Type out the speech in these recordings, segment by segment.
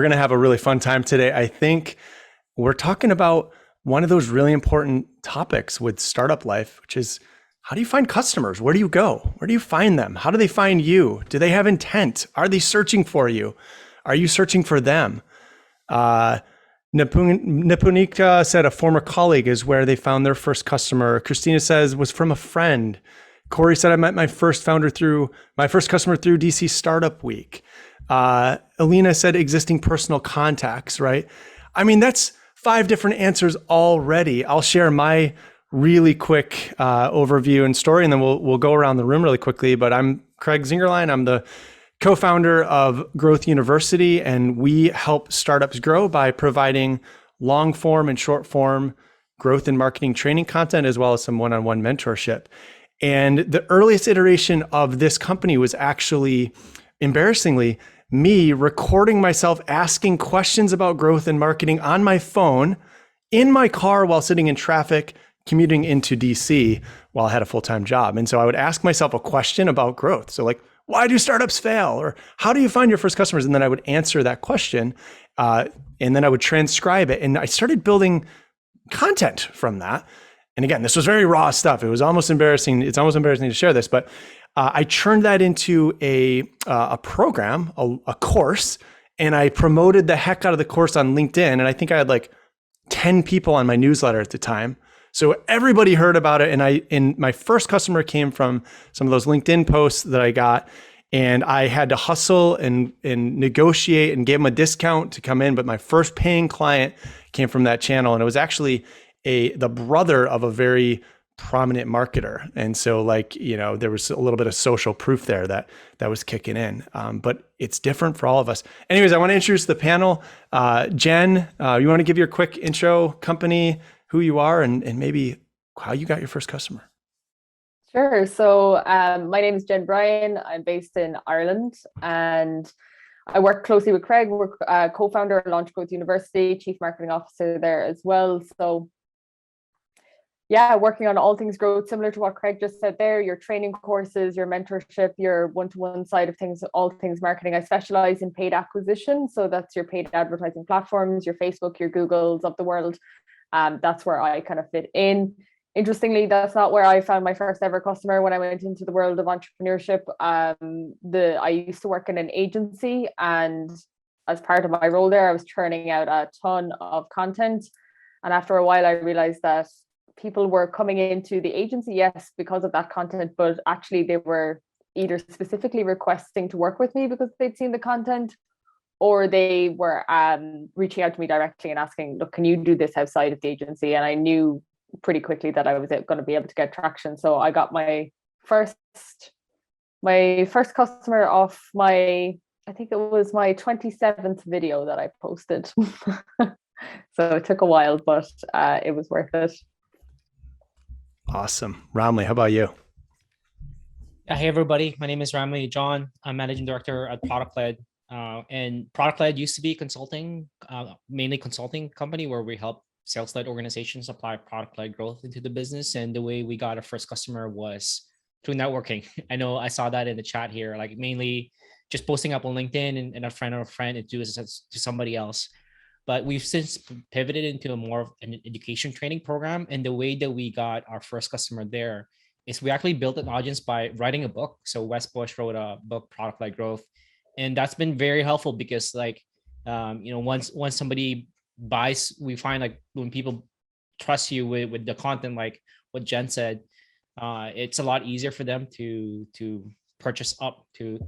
we're going to have a really fun time today. I think we're talking about one of those really important topics with startup life, which is how do you find customers? Where do you go? Where do you find them? How do they find you? Do they have intent? Are they searching for you? Are you searching for them? Nipunika said a former colleague is where they found their first customer. Christina says was from a friend. Corey said I met my first customer through DC Startup Week. Alina said existing personal contacts, right? I mean, that's 5 different answers already. I'll share my really quick overview and story, and then we'll go around the room really quickly. But I'm Craig Zingerlein. I'm the co-founder of Growth University, and we help startups grow by providing long form and short form growth and marketing training content, as well as some one-on-one mentorship. And the earliest iteration of this company was actually, embarrassingly, me recording myself asking questions about growth and marketing on my phone in my car while sitting in traffic, commuting into DC while I had a full-time job. And so I would ask myself a question about growth. So like, why do startups fail? Or how do you find your first customers? And then I would answer that question. And then I would transcribe it. And I started building content from that. And again, this was very raw stuff. It was almost embarrassing. It's almost embarrassing to share this, but I churned that into a program, a course, and I promoted the heck out of the course on LinkedIn. And I think I had like 10 people on my newsletter at the time. So everybody heard about it. And my first customer came from some of those LinkedIn posts that I got. And I had to hustle and negotiate and give them a discount to come in. But my first paying client came from that channel. And it was actually the brother of a very prominent marketer. And so there was a little bit of social proof there that was kicking in. But it's different for all of us. Anyways, I want to introduce the panel. Jen, you want to give your quick intro, company, who you are, and maybe how you got your first customer? Sure. So my name is Jen Bryan. I'm based in Ireland, and I work closely with Craig. We're co-founder of Launch Growth University, chief marketing officer there as well. So yeah, working on all things growth, similar to what Craig just said there, your training courses, your mentorship, your one-to-one side of things, all things marketing. I specialize in paid acquisition. So that's your paid advertising platforms, your Facebook, your Googles of the world. That's where I kind of fit in. Interestingly, that's not where I found my first ever customer when I went into the world of entrepreneurship. I used to work in an agency, and as part of my role there, I was churning out a ton of content. And after a while, I realized that people were coming into the agency, yes, because of that content, but actually they were either specifically requesting to work with me because they'd seen the content, or they were reaching out to me directly and asking, look, can you do this outside of the agency? And I knew pretty quickly that I was going to be able to get traction. So I got my first customer off I think it was my 27th video that I posted. So it took a while, but it was worth it. Awesome. Ramli, how about you? Hey, everybody. My name is Ramli John. I'm managing director at Product Led. And Product Led used to be consulting, mainly consulting company where we help sales-led organizations apply product-led growth into the business. And the way we got our first customer was through networking. I know I saw that in the chat here, like mainly just posting up on LinkedIn and a friend of a friend introduces us to somebody else. But we've since pivoted into a more of an education training program. And the way that we got our first customer there is we actually built an audience by writing a book. So Wes Bush wrote a book, Product-Led Growth. And that's been very helpful because once somebody buys, we find like when people trust you with the content, like what Jen said, it's a lot easier for them to purchase up to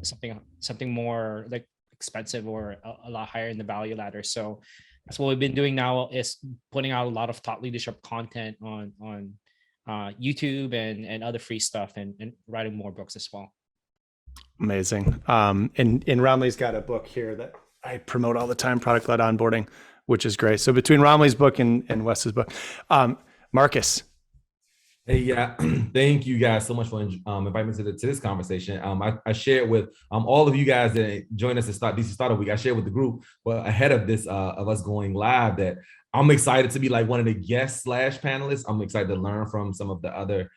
something more like expensive or a lot higher in the value ladder. So that's what we've been doing now, is putting out a lot of thought leadership content on YouTube and other free stuff, and writing more books as well. Amazing. And Ramli's got a book here that I promote all the time, Product-Led Onboarding, which is great. So between Ramli's book and Wes's book, Marcus. Hey, yeah, thank you guys so much for inviting me to this conversation. I shared with all of you guys that joined us at DC Startup Week. I shared with the group, but ahead of this, of us going live, that I'm excited to be like one of the guests / panelists. I'm excited to learn from some of the other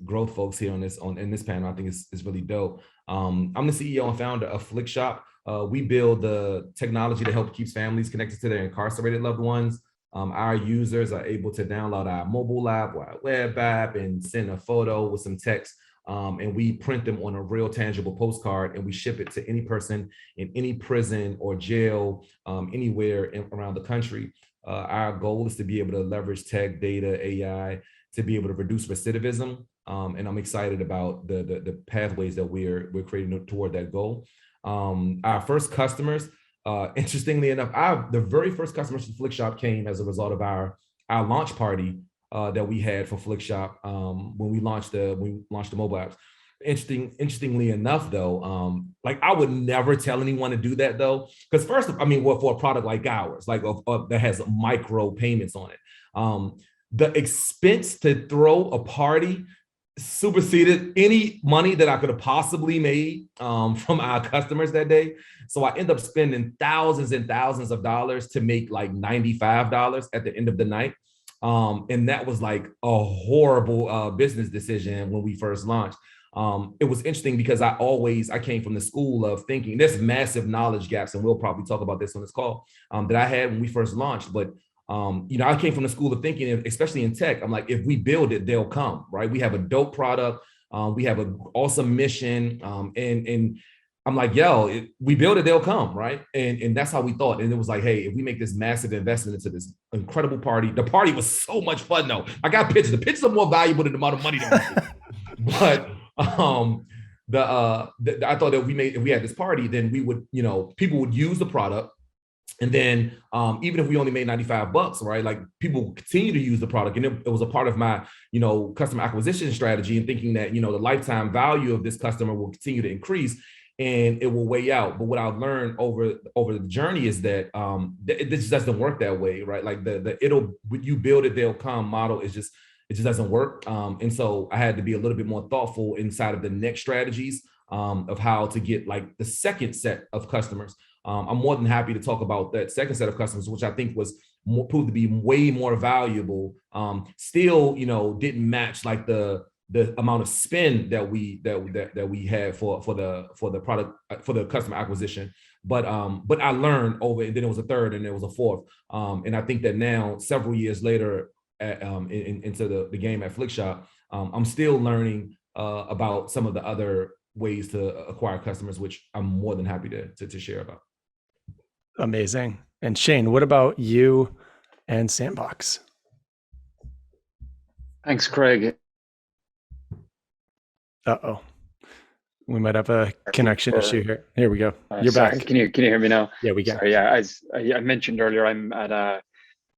growth folks here in this panel. I think it's really dope. I'm the CEO and founder of Flick Shop. We build the technology that helps keeps families connected to their incarcerated loved ones. Our users are able to download our mobile app or our web app and send a photo with some text. And we print them on a real tangible postcard, and we ship it to any person in any prison or jail anywhere around the country. Our goal is to be able to leverage tech, data, AI to be able to reduce recidivism. And I'm excited about the pathways that we're creating toward that goal. Our first customers, interestingly enough, the very first customers for Flickshop came as a result of our launch party that we had for Flickshop when we launched the mobile apps. Interestingly enough, though, like I would never tell anyone to do that, though, because first, I mean, for a product like ours, like that has micro payments on it, the expense to throw a party superseded any money that I could have possibly made from our customers that day. So I end up spending thousands and thousands of dollars to make like $95 at the end of the night. And that was like a horrible business decision when we first launched. It was interesting because I came from the school of thinking there's massive knowledge gaps, and we'll probably talk about this on this call, that I had when we first launched. But I came from the school of thinking, especially in tech, I'm like, if we build it, they'll come, right? We have a dope product. We have an awesome mission. And I'm like, we build it, they'll come, right? And that's how we thought. And it was like, hey, if we make this massive investment into this incredible party, the party was so much fun though. I got pictures. The pictures are more valuable than the amount of money that we made. But I thought that if we had this party, then we would, people would use the product. And then even if we only made $95, right? Like people will continue to use the product. And it was a part of my, customer acquisition strategy, and thinking that, the lifetime value of this customer will continue to increase and it will weigh out. But what I've learned over the journey is that it just doesn't work that way, right? Like when you build it, they'll come model it just doesn't work. And so I had to be a little bit more thoughtful inside of the next strategies of how to get like the second set of customers. I'm more than happy to talk about that second set of customers, which I think proved to be way more valuable. Still, didn't match like the amount of spend that we had for the product, for the customer acquisition. But I learned over, and then it was a third, and there was a fourth. And I think that now, several years later, into the game at Flickshop, I'm still learning about some of the other ways to acquire customers, which I'm more than happy to share about. Amazing. And Shane, what about you and Sandbox? Thanks, Craig. Uh-oh. We might have a connection issue here. Here we go. You're sorry. back. Can you hear me now? Yeah, we can. Sorry, yeah, as I mentioned earlier, I'm at a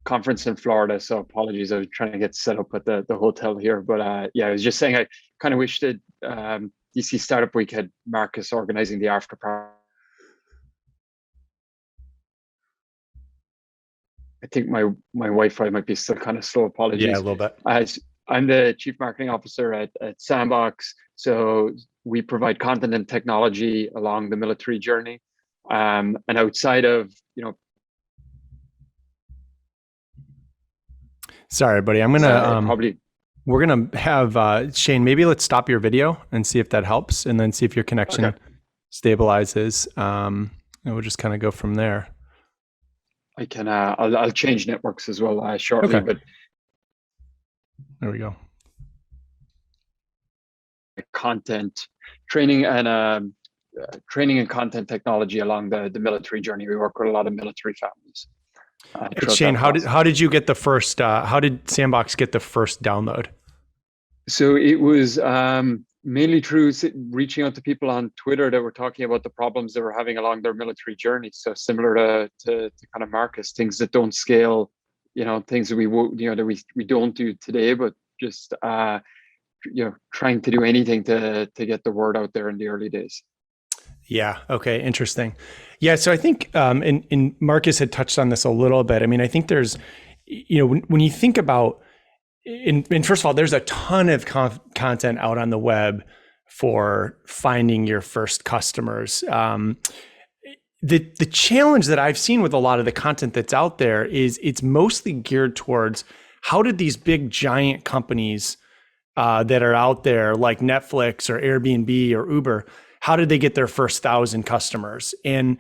conference in Florida, so apologies. I was trying to get set up at the hotel here, but I was just saying I kind of wish that DC Startup Week had Marcus organizing the after party. I think my Wi-Fi might be still kind of slow. Apologies. Yeah, a little bit. I'm the Chief Marketing Officer at Sandbox. So we provide content and technology along the military journey. And outside of, Sorry, buddy. I'm gonna we're gonna have Shane. Maybe let's stop your video and see if that helps, and then see if your connection stabilizes. And we'll just kind of go from there. I can. I'll change networks as well shortly. Okay. But there we go. Content training and content technology along the military journey. We work with a lot of military families. Shane, how did you get the first? How did Sandbox get the first download? So it was mainly through reaching out to people on Twitter that were talking about the problems they were having along their military journey. So similar to kind of Marcus, things that don't scale, things that we don't do today, but just trying to do anything to get the word out there in the early days. Yeah. Okay. Interesting. Yeah. So I think, and Marcus had touched on this a little bit. I mean, I think there's, when you think about, and first of all, there's a ton of content out on the web for finding your first customers. The challenge that I've seen with a lot of the content that's out there is it's mostly geared towards how did these big giant companies that are out there like Netflix or Airbnb or Uber, how did they get their first 1,000 customers? And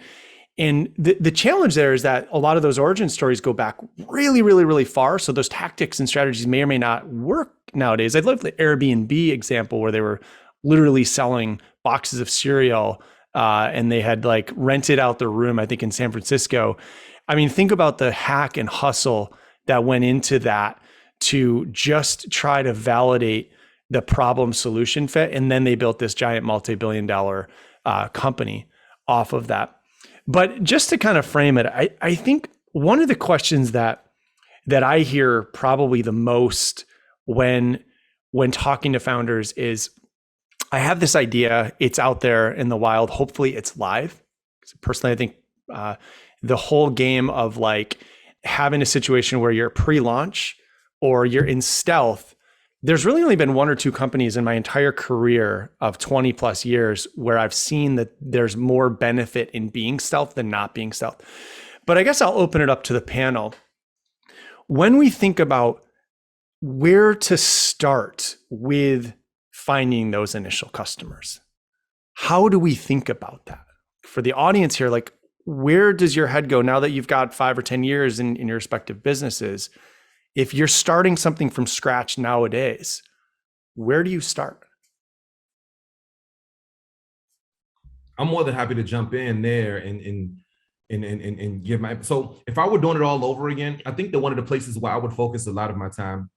the challenge there is that a lot of those origin stories go back really, really, really far. So those tactics and strategies may or may not work nowadays. I love the Airbnb example where they were literally selling boxes of cereal and they had like rented out their room, I think in San Francisco. I mean, think about the hack and hustle that went into that to just try to validate the problem solution fit. And then they built this giant multi-billion-dollar company off of that. But just to kind of frame it, I think one of the questions that I hear probably the most when talking to founders is, I have this idea, it's out there in the wild, hopefully it's live. Personally, I think the whole game of like having a situation where you're pre-launch or you're in stealth, there's really only been one or two companies in my entire career of 20 plus years where I've seen that there's more benefit in being stealth than not being stealth. But I guess I'll open it up to the panel. When we think about where to start with finding those initial customers, how do we think about that? For the audience here, like, where does your head go now that you've got 5 or 10 years in your respective businesses? If you're starting something from scratch nowadays, where do you start? I'm more than happy to jump in there and give my, so if I were doing it all over again, I think that one of the places where I would focus a lot of my time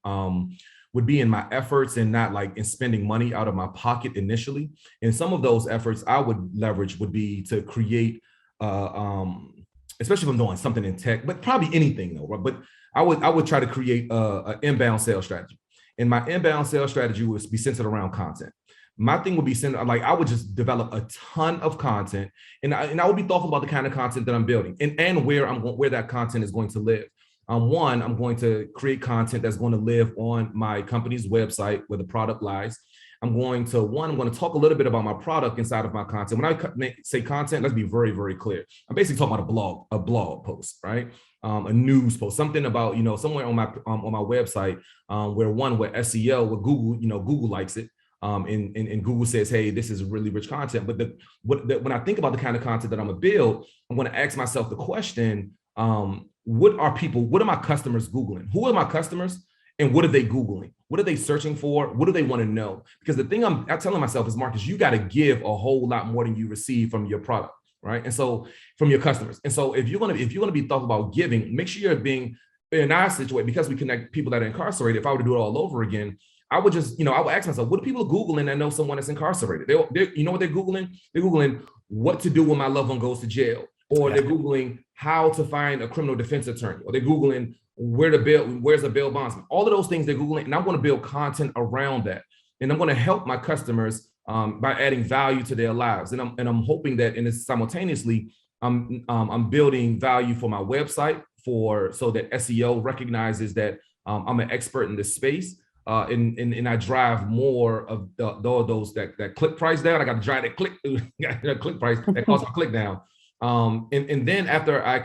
would be in my efforts and not like in spending money out of my pocket initially. And some of those efforts I would leverage would be to create, especially if I'm doing something in tech, but probably anything though, but I would try to create an inbound sales strategy. And my inbound sales strategy would be centered around content. My thing would be centered, like I would just develop a ton of content, and I would be thoughtful about the kind of content that I'm building and where that content is going to live. One, I'm going to create content that's going to live on my company's website where the product lies. I'm going to talk a little bit about my product inside of my content. When I say content, let's be very, very clear. I'm basically talking about a blog post, right? A news post, something about, somewhere on my website where SEO, where Google, Google likes it. And Google says, hey, this is really rich content. But when I think about the kind of content that I'm gonna build, I'm gonna ask myself the question, what are my customers Googling? Who are my customers? And what are they Googling? What are they searching for? What do they want to know? Because the thing I'm telling myself is, Marcus, you got to give a whole lot more than you receive from your product, right? And so from your customers. And so if you're gonna be thoughtful about giving, make sure you're being in our situation, because we connect people that are incarcerated. If I were to do it all over again, I would just, I would ask myself, what are people Googling that know someone that's incarcerated? You know what they're Googling? They're Googling what to do when my loved one goes to jail, or they're Googling how to find a criminal defense attorney, or they're Googling where's a bail bondsman. All of those things they're Googling, and I'm going to build content around that. And I'm going to help my customers by adding value to their lives. And I'm hoping that in this simultaneously, I'm building value for my website so that SEO recognizes that I'm an expert in this space. And I drive more of those that click price down. I got to drive that click price that costs my click down. And then after I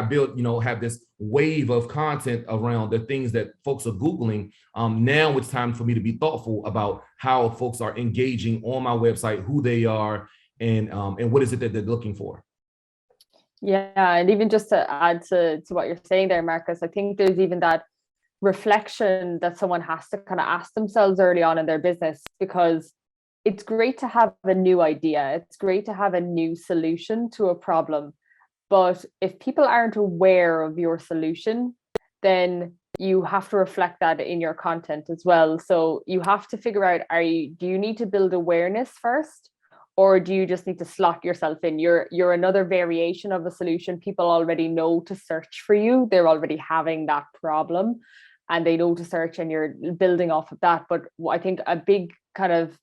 build, have this wave of content around the things that folks are Googling, now it's time for me to be thoughtful about how folks are engaging on my website, who they are, and what is it that they're looking for. Yeah, and even just to add to what you're saying there, Marcus, I think there's even that reflection that someone has to kind of ask themselves early on in their business, because it's great to have a new idea. It's great to have a new solution to a problem. But if people aren't aware of your solution, then you have to reflect that in your content as well. So you have to figure out, do you need to build awareness first? Or do you just need to slot yourself in? You're another variation of a solution. People already know to search for you. They're already having that problem and they know to search, and you're building off of that. But I think a big kind of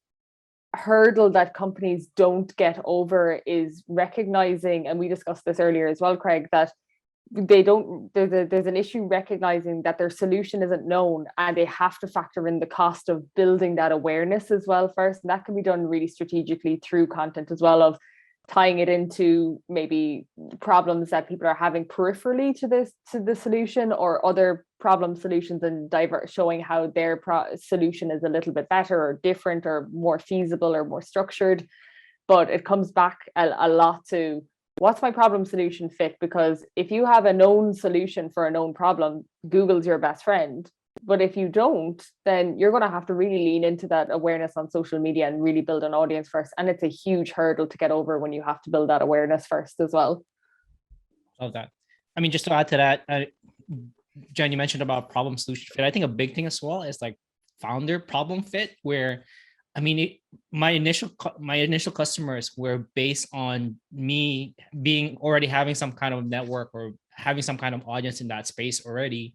hurdle that companies don't get over is recognizing, and we discussed this earlier as well, Craig, that there's an issue recognizing that their solution isn't known, and they have to factor in the cost of building that awareness as well first. And that can be done really strategically through content as well, of tying it into maybe problems that people are having peripherally to the solution, or other problem solutions, and showing how their solution is a little bit better or different or more feasible or more structured. But it comes back a lot to what's my problem solution fit? Because if you have a known solution for a known problem, Google's your best friend. But if you don't, then you're going to have to really lean into that awareness on social media and really build an audience first. And it's a huge hurdle to get over when you have to build that awareness first as well. Love that. I mean, just to add to that, Jen, you mentioned about problem solution fit. I think a big thing as well is like founder problem fit, where I mean, my initial customers were based on me already having some kind of network or having some kind of audience in that space already.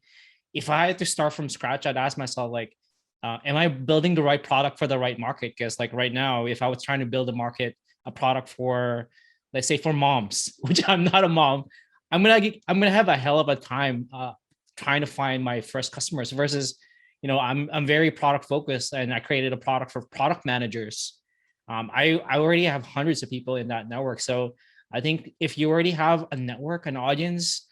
If I had to start from scratch, I'd ask myself, like, am I building the right product for the right market? Because like right now, if I was trying to build a product for, let's say, for moms, which I'm not a mom, I'm gonna have a hell of a time trying to find my first customers versus, I'm very product focused, and I created a product for product managers. I already have hundreds of people in that network. So I think if you already have a network, an audience,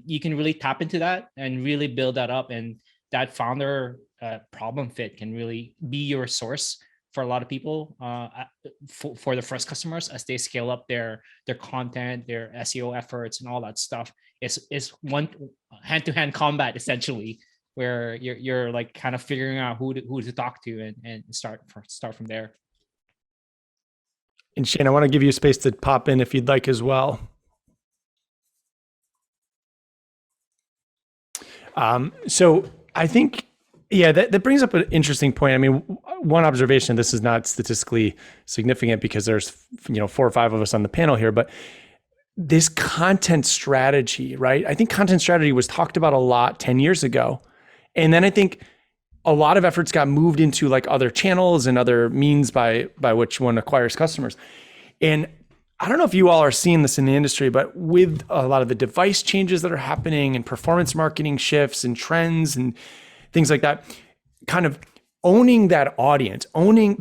you can really tap into that and really build that up. And that founder problem fit can really be your source for a lot of people for the first customers as they scale up their content, their SEO efforts, and all that stuff. It's one hand-to-hand combat essentially, where you're like kind of figuring out who to talk to and start from there. And Shane, I want to give you space to pop in if you'd like as well. So I think, yeah, that brings up an interesting point. I mean, one observation, this is not statistically significant because there's 4 or 5 of us on the panel here, but this content strategy, right? I think content strategy was talked about a lot 10 years ago. And then I think a lot of efforts got moved into like other channels and other means by which one acquires customers. And I don't know if you all are seeing this in the industry, but with a lot of the device changes that are happening and performance marketing shifts and trends and things like that, kind of owning that audience,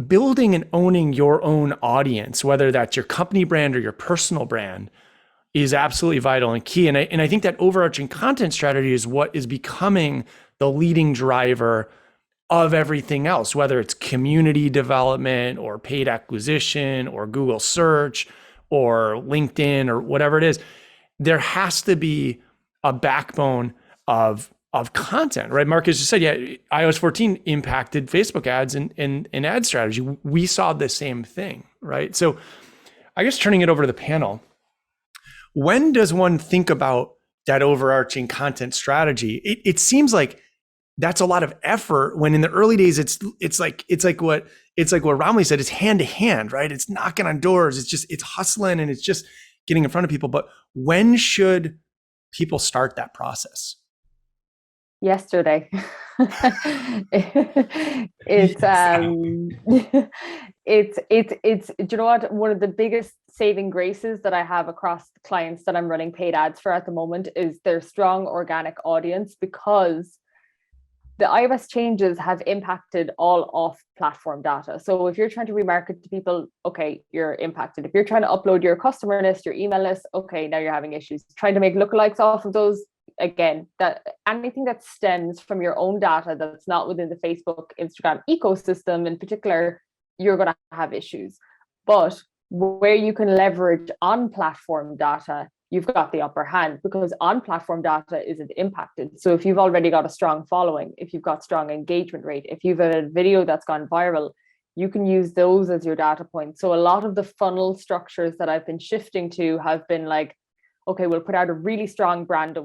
building and owning your own audience, whether that's your company brand or your personal brand, is absolutely vital and key. And I think that overarching content strategy is what is becoming the leading driver of everything else, whether it's community development or paid acquisition or Google search or LinkedIn or whatever it is. There has to be a backbone of content, right? Marcus just said, yeah, iOS 14 impacted Facebook ads and ad strategy. We saw the same thing, right? So I guess turning it over to the panel, when does one think about that overarching content strategy? It seems like that's a lot of effort when in the early days, it's like what Romley said, it's hand to hand, right? It's knocking on doors. It's hustling and it's just getting in front of people. But when should people start that process? Yesterday. It's do you know what, one of the biggest saving graces that I have across the clients that I'm running paid ads for at the moment is their strong organic audience, because the iOS changes have impacted all off-platform data. So if you're trying to remarket to people, okay, you're impacted. If you're trying to upload your customer list, your email list, okay, now you're having issues. Trying to make lookalikes off of those, again, that anything that stems from your own data that's not within the Facebook, Instagram ecosystem in particular, you're going to have issues. But where you can leverage on-platform data, you've got the upper hand, because on-platform data isn't impacted. So if you've already got a strong following, if you've got strong engagement rate, if you've a video that's gone viral, you can use those as your data points. So a lot of the funnel structures that I've been shifting to have been like, okay, we'll put out a really strong brand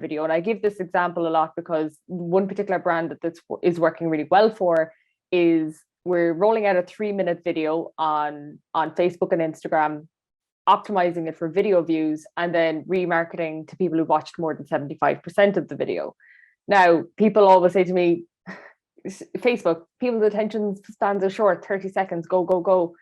video. And I give this example a lot because one particular brand that is working really well for is we're rolling out a 3-minute video on Facebook and Instagram, optimizing it for video views, and then remarketing to people who watched more than 75% of the video. Now, people always say to me, Facebook, people's attention spans are short, 30 seconds, go, go, go.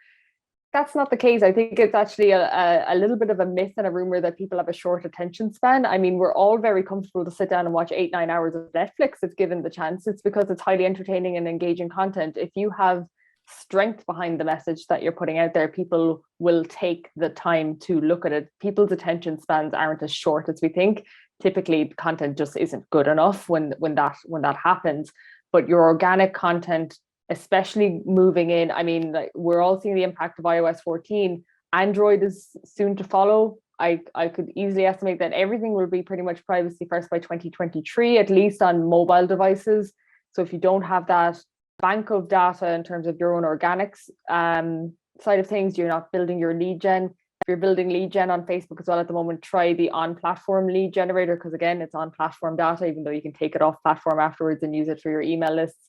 That's not the case. I think it's actually a little bit of a myth and a rumor that people have a short attention span. I mean, we're all very comfortable to sit down and watch 8-9 hours of Netflix if given the chance. It's because it's highly entertaining and engaging content. If you have strength behind the message that you're putting out there, people will take the time to look at it. People's attention spans aren't as short as we think. Typically, content just isn't good enough when that happens. But your organic content, especially moving in. I mean, like, we're all seeing the impact of iOS 14. Android is soon to follow. I could easily estimate that everything will be pretty much privacy first by 2023, at least on mobile devices. So if you don't have that bank of data in terms of your own organics side of things, you're not building your lead gen. If you're building lead gen on Facebook as well at the moment, try the on-platform lead generator, because again, it's on-platform data, even though you can take it off platform afterwards and use it for your email lists.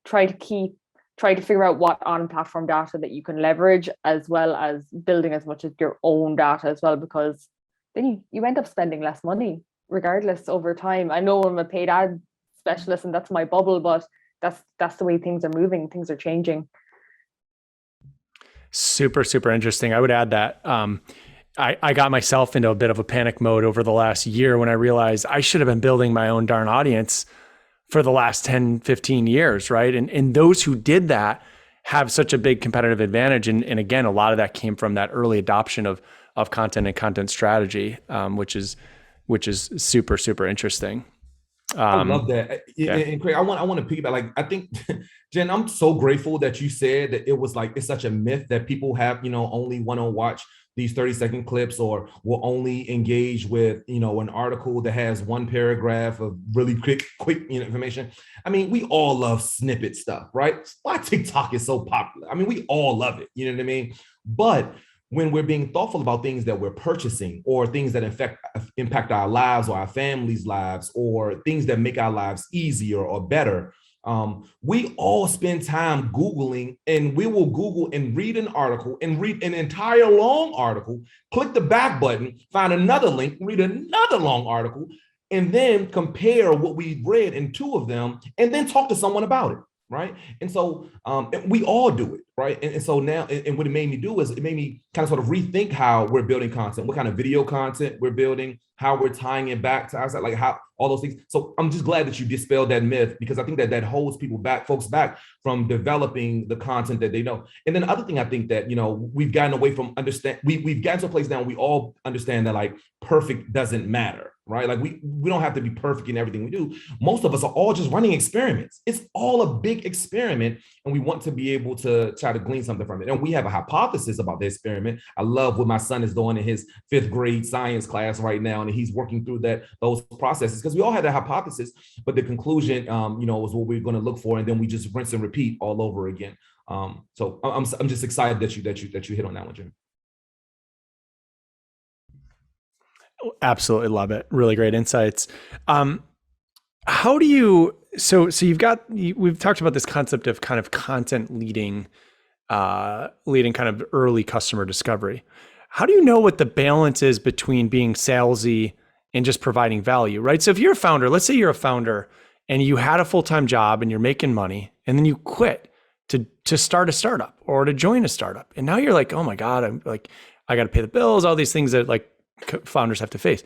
Try to figure out what on-platform data that you can leverage, as well as building as much of your own data as well, because then you end up spending less money regardless over time. I know I'm a paid ad specialist and that's my bubble, but that's the way things are moving. Things are changing. Super, super interesting. I would add that I got myself into a bit of a panic mode over the last year when I realized I should have been building my own darn audience for the last 10, 15 years, right? And those who did that have such a big competitive advantage. And again, a lot of that came from that early adoption of content and content strategy, which is super, super interesting. I love that. Yeah. And Craig, I want to piggyback. Like, I think, Jen, I'm so grateful that you said that it was like, it's such a myth that people have, only want to watch these 30-second clips, or will only engage with, an article that has one paragraph of really quick information. I mean, we all love snippet stuff, right? Why TikTok is so popular. I mean, we all love it. You know what I mean? But when we're being thoughtful about things that we're purchasing, or things that impact our lives or our families' lives, or things that make our lives easier or better, we all spend time Googling, and we will Google and read an article and read an entire long article, click the back button, find another link, read another long article, and then compare what we read in two of them, and then talk to someone about it. Right. And so we all do it. Right. And so now, and what it made me do is it made me kind of sort of rethink how we're building content, what kind of video content we're building, how we're tying it back to outside, like how all those things. So I'm just glad that you dispelled that myth, because I think that holds folks back from developing the content that they know. And then the other thing I think that, we've gotten away from we've gotten to a place now we all understand that like perfect doesn't matter. Right. Like we don't have to be perfect in everything we do. Most of us are all just running experiments. It's all a big experiment. And we want to be able to try to glean something from it. And we have a hypothesis about the experiment. I love what my son is doing in his 5th grade science class right now. And he's working through those processes, because we all had a hypothesis, but the conclusion, is what we're going to look for. And then we just rinse and repeat all over again. So I'm just excited that you hit on that one, Jim. Absolutely love it. Really great insights. How do you, so we've talked about this concept of kind of content leading kind of early customer discovery. How do you know what the balance is between being salesy and just providing value, right? So if you're a founder, let's say you're a founder and you had a full-time job and you're making money, and then you quit to start a startup or to join a startup. And now you're like, oh my God, I got to pay the bills, all these things that like founders have to face.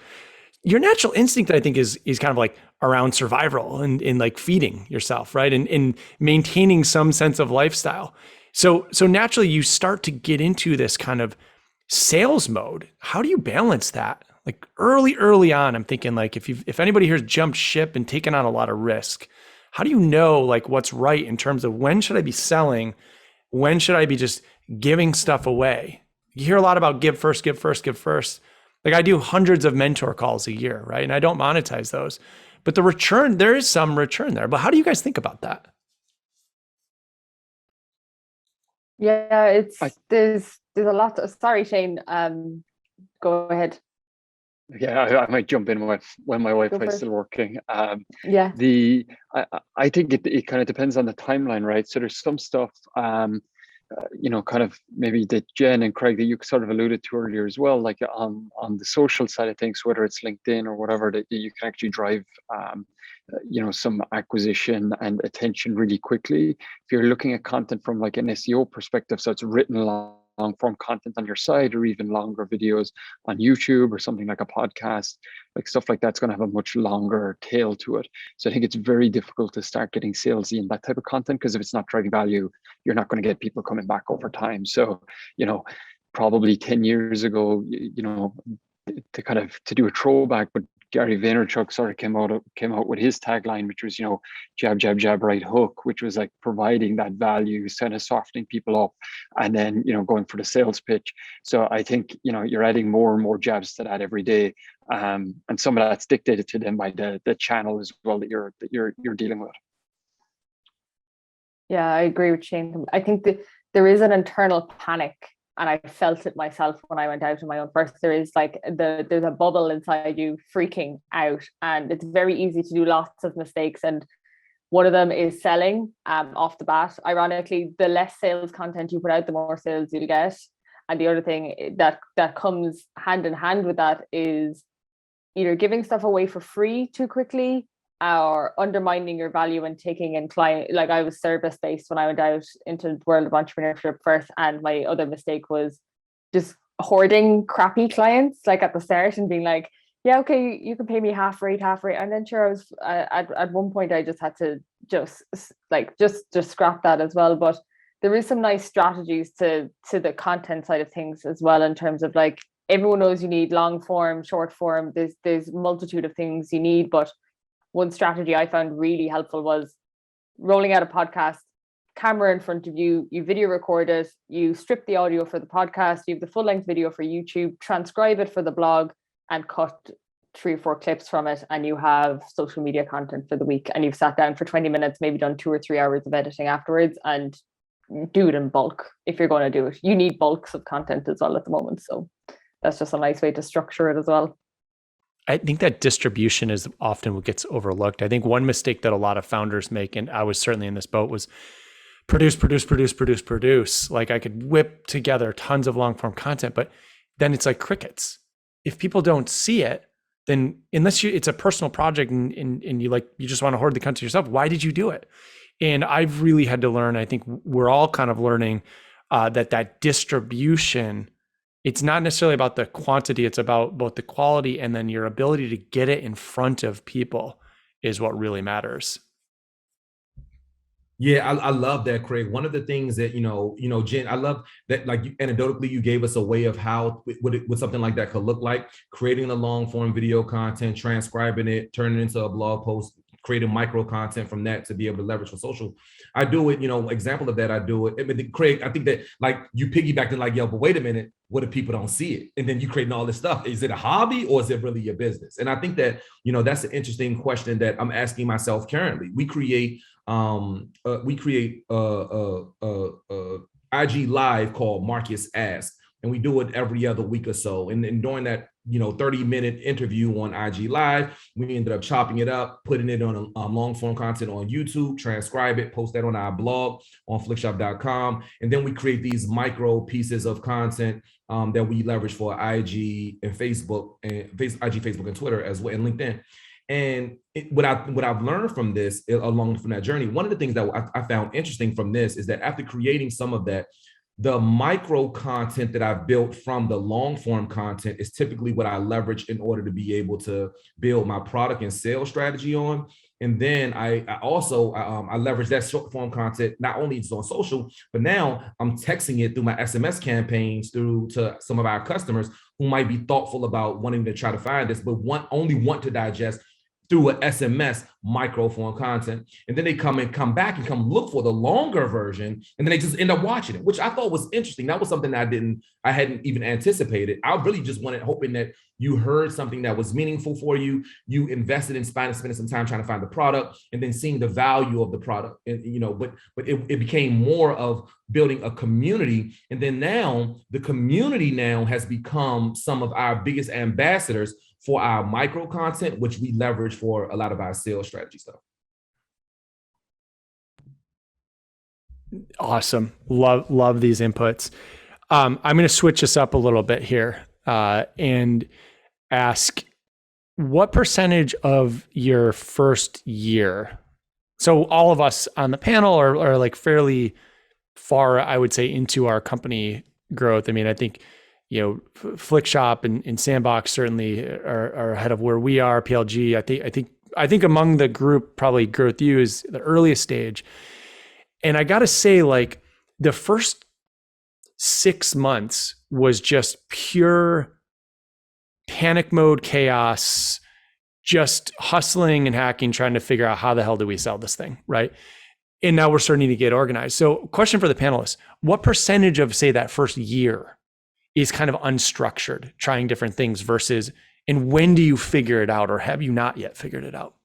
Your natural instinct, I think, is kind of like around survival and in like feeding yourself, right? And maintaining some sense of lifestyle. So naturally you start to get into this kind of sales mode. How do you balance that? Like early on, I'm thinking like if anybody here's jumped ship and taken on a lot of risk, how do you know like what's right in terms of when should I be selling? When should I be just giving stuff away? You hear a lot about give first. Like I do hundreds of mentor calls a year, right? And I don't monetize those, but the return, there is some return there. But how do you guys think about that? Yeah, there's a lot. Sorry, Shane. Go ahead. Yeah, I might jump in when my Wi-Fi is still working. Yeah. I think it kind of depends on the timeline, right? So there's some stuff, kind of maybe that Jen and Craig that you sort of alluded to earlier as well, like on the social side of things, whether it's LinkedIn or whatever, that you can actually drive, some acquisition and attention really quickly. If you're looking at content from like an SEO perspective, so it's written long form content on your site, or even longer videos on YouTube or something like a podcast, like stuff like that's going to have a much longer tail to it. So I think it's very difficult to start getting salesy in that type of content, because if it's not driving value, you're not going to get people coming back over time. So, probably 10 years ago, to do a throwback, but Gary Vaynerchuk sort of came out with his tagline, which was, jab, jab, jab, right hook, which was like providing that value, kind of softening people up, and then, going for the sales pitch. So I think, you're adding more and more jabs to that every day. And some of that's dictated to them by the channel as well that you're dealing with. Yeah, I agree with Shane. I think that there is an internal panic, and I felt it myself when I went out on my own first. There is like there's a bubble inside you freaking out, and it's very easy to do lots of mistakes. And one of them is selling off the bat. Ironically, the less sales content you put out, the more sales you'll get. And the other thing that comes hand in hand with that is either giving stuff away for free too quickly, or undermining your value and taking in client. Like, I was service based when I went out into the world of entrepreneurship first, and my other mistake was just hoarding crappy clients like at the start and being like, yeah, okay, you can pay me half rate. And then sure, I was at one point I just had to just scrap that as well. But there is some nice strategies to the content side of things as well, in terms of like, everyone knows you need long form, short form. There's multitude of things you need, but one strategy I found really helpful was rolling out a podcast, camera in front of you, you video record it, you strip the audio for the podcast, you have the full length video for YouTube, transcribe it for the blog, and cut 3 or 4 clips from it, and you have social media content for the week. And you've sat down for 20 minutes, maybe done 2 or 3 hours of editing afterwards, and do it in bulk if you're going to do it. You need bulks of content as well at the moment. So that's just a nice way to structure it as well. I think that distribution is often what gets overlooked. I think one mistake that a lot of founders make, and I was certainly in this boat, was produce. Like, I could whip together tons of long form content, but then it's like crickets. If people don't see it, then unless it's a personal project and you just want to hoard the content yourself, why did you do it? And I've really had to learn, I think we're all kind of learning that distribution, it's not necessarily about the quantity, it's about both the quality, and then your ability to get it in front of people is what really matters. Yeah, I love that, Craig. One of the things that, Jen, I love that, like, anecdotally, you gave us a way of how what something like that could look like, creating the long form video content, transcribing it, turning it into a blog post, creating micro content from that to be able to leverage for social. I do it, example of that, I do it. I mean, Craig, I think that, like, you piggybacked it like, yo, but wait a minute, what if people don't see it? And then you creating all this stuff. Is it a hobby or is it really your business? And I think that, that's an interesting question that I'm asking myself currently. We create IG Live called Marcus Ask, and we do it every other week or so. And during that, 30-minute interview on IG Live, we ended up chopping it up, putting it on a long form content on YouTube, transcribe it, post that on our blog on flickshop.com. And then we create these micro pieces of content that we leverage for IG and Facebook, and IG, Facebook, and Twitter as well, and LinkedIn. And what I've learned from this, along from that journey, one of the things that I found interesting from this is that after creating some of that, the micro content that I've built from the long form content is typically what I leverage in order to be able to build my product and sales strategy on. And then I leverage that short form content, not only just on social, but now I'm texting it through my SMS campaigns through to some of our customers who might be thoughtful about wanting to try to find this, but only want to digest through an SMS microform content. And then they come back and come look for the longer version. And then they just end up watching it, which I thought was interesting. That was something I hadn't even anticipated. I really just hoping that you heard something that was meaningful for you. You invested in spending some time trying to find the product and then seeing the value of the product. And, but it became more of building a community. And then now the community now has become some of our biggest ambassadors for our micro content, which we leverage for a lot of our sales strategy stuff. Awesome. Love these inputs. I'm going to switch this up a little bit here and ask, what percentage of your first year, so all of us on the panel are like fairly far, I would say, into our company growth. I mean, I think, Flickshop and Sandbox certainly are ahead of where we are. PLG, I think among the group, probably Growth U is the earliest stage. And I got to say, like, the first 6 months was just pure panic mode chaos. just hustling and hacking, trying to figure out how the hell do we sell this thing, right? And now we're starting to get organized. So question for the panelists, what percentage of, say, that first year is kind of unstructured, trying different things versus, and when do you figure it out, or have you not yet figured it out?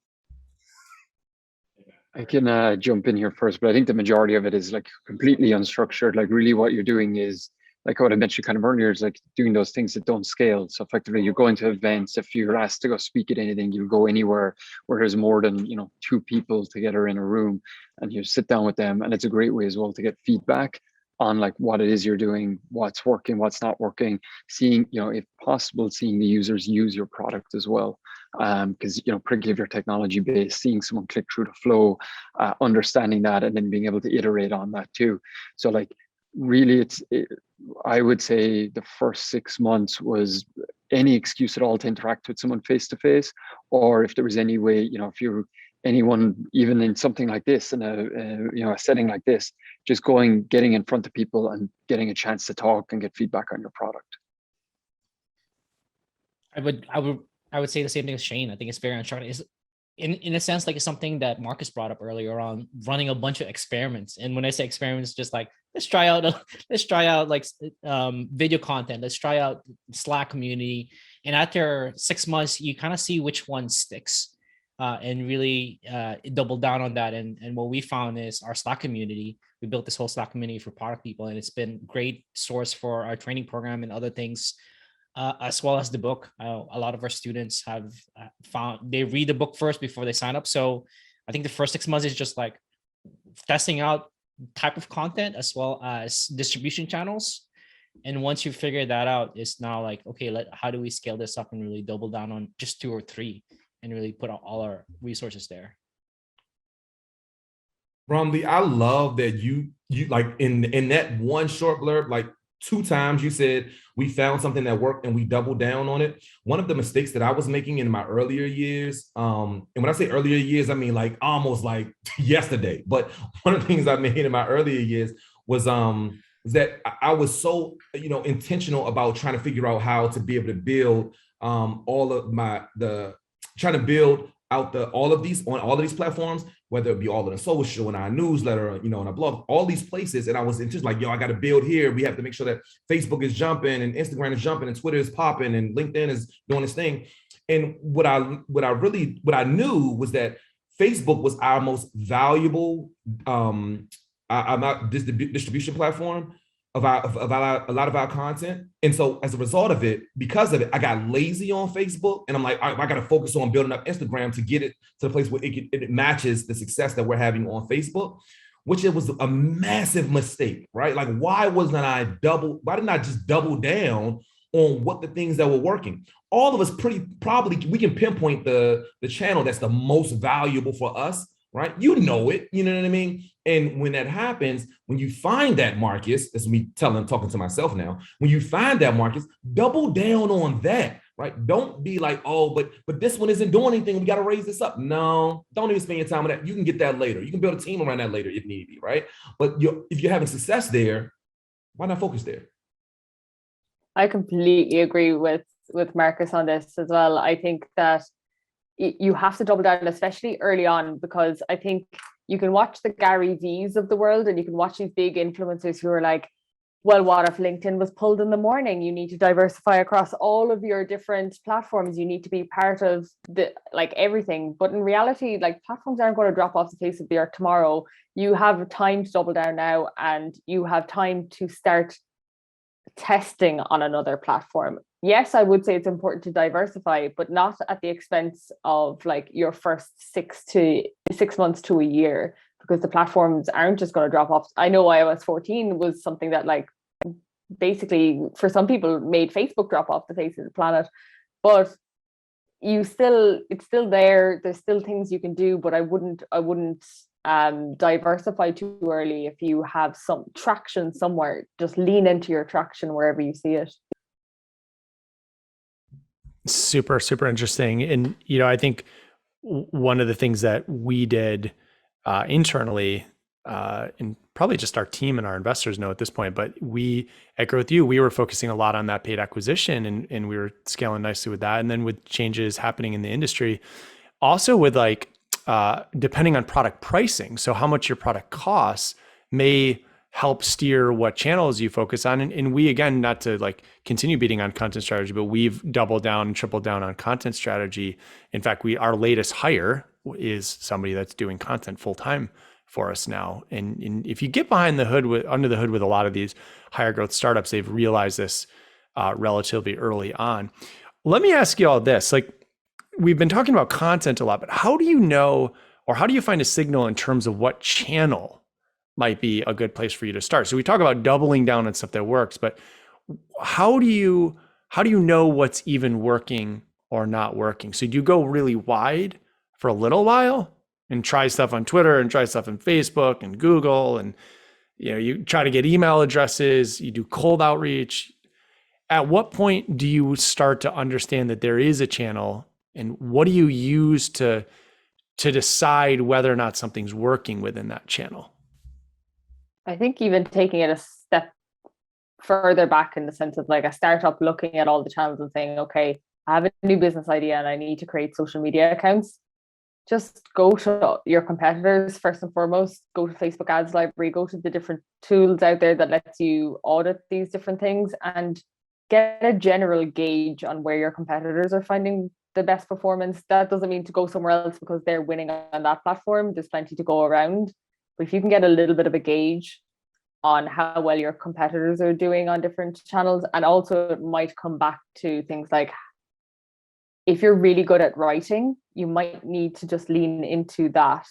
I can jump in here first, but I think the majority of it is like completely unstructured. Like really what you're doing is, like what I mentioned kind of earlier, is like doing those things that don't scale. So effectively you're going to events. If you're asked to go speak at anything, you'll go anywhere where there's more than, you know, 2 people together in a room, and you sit down with them. And it's a great way as well to get feedback on like what it is you're doing, what's working, what's not working, seeing, you know, if possible, seeing the users use your product as well. Because, you know, particularly if you're technology based, seeing someone click through the flow, understanding that, and then being able to iterate on that too. So like really I would say the first 6 months was any excuse at all to interact with someone face to face, or if there was any way, you know, if you're anyone, even in something like this, in a setting like this, just getting in front of people and getting a chance to talk and get feedback on your product. I would say the same thing as Shane. I think it's very uncharted. It's in a sense like it's something that Marcus brought up earlier on, running a bunch of experiments. And when I say experiments, just like let's try out like video content, let's try out Slack community, and after 6 months you kind of see which one sticks, and really double down on that. And what we found is our Slack community. We built this whole Slack community for product people, and it's been a great source for our training program and other things. As well as the book. A lot of our students have found they read the book first before they sign up. So I think the first 6 months is just like testing out type of content as well as distribution channels. And once you figure that out, it's now like, okay, how do we scale this up and really double down on just 2 or 3 and really put all our resources there. Romley, I love that you like in that one short blurb, like 2 times you said we found something that worked and we doubled down on it. One of the mistakes that I was making in my earlier years, and when I say earlier years, I mean like almost like yesterday. But one of the things I made in my earlier years was that I was so, you know, intentional about trying to figure out how to be able to build trying to build out all of these platforms, whether it be all in a social, in our newsletter, you know, in a blog, all these places. And I was just like, yo, I got to build here. We have to make sure that Facebook is jumping and Instagram is jumping and Twitter is popping and LinkedIn is doing its thing. And what I knew was that Facebook was our most valuable distribution platform of a lot of our content. And so as a result of it, because of it, I got lazy on Facebook, and I'm like, I got to focus on building up Instagram to get it to the place where it matches the success that we're having on Facebook, which it was a massive mistake, right? Like, why didn't I just double down on what the things that were working? All of us we can pinpoint the channel that's the most valuable for us, right? You know it, you know what I mean? And when that happens, when you find that Marcus, that's me talking to myself now, when you find that Marcus, double down on that, right? Don't be like, oh, but this one isn't doing anything, we got to raise this up. No, don't even spend your time on that. You can get that later. You can build a team around that later if need be, right? But if you're having success there, why not focus there? I completely agree with Marcus on this as well. I think that you have to double down, especially early on, because I think you can watch the Gary V's of the world and you can watch these big influencers who are like, well, what if LinkedIn was pulled in the morning? You need to diversify across all of your different platforms. You need to be part of everything. But in reality, like, platforms aren't going to drop off the face of the earth tomorrow. You have time to double down now, and you have time to start testing on another platform. Yes, I would say it's important to diversify, but not at the expense of like your first 6 months to a year, because the platforms aren't just going to drop off. I know iOS 14 was something that, like, basically for some people made Facebook drop off the face of the planet, but it's still there. There's still things you can do, but I wouldn't diversify too early. If you have some traction somewhere, just lean into your traction wherever you see it. Super, super interesting. And, you know, I think one of the things that we did internally and probably just our team and our investors know at this point, but we at Growth U, we were focusing a lot on that paid acquisition, and we were scaling nicely with that. And then with changes happening in the industry, also with like, depending on product pricing, so how much your product costs may help steer what channels you focus on. And we, again, not to like continue beating on content strategy, but we've doubled down and tripled down on content strategy. In fact, our latest hire is somebody that's doing content full time for us now. And if you get behind the hood under the hood with a lot of these higher growth startups, they've realized this relatively early on. Let me ask you all this, like, we've been talking about content a lot, but how do you know, or how do you find a signal in terms of what channel might be a good place for you to start? So we talk about doubling down on stuff that works, but how do you know what's even working or not working? So do you go really wide for a little while and try stuff on Twitter and try stuff on Facebook and Google, and you try to get email addresses, you do cold outreach? At what point do you start to understand that there is a channel, and what do you use to decide whether or not something's working within that channel? I think even taking it a step further back, in the sense of like a startup looking at all the channels and saying, okay, I have a new business idea and I need to create social media accounts. Just go to your competitors first and foremost. Go to Facebook Ads Library, go to the different tools out there that lets you audit these different things, and get a general gauge on where your competitors are finding the best performance. That doesn't mean to go somewhere else because they're winning on that platform. There's plenty to go around. But if you can get a little bit of a gauge on how well your competitors are doing on different channels, and also it might come back to things like, if you're really good at writing, you might need to just lean into that,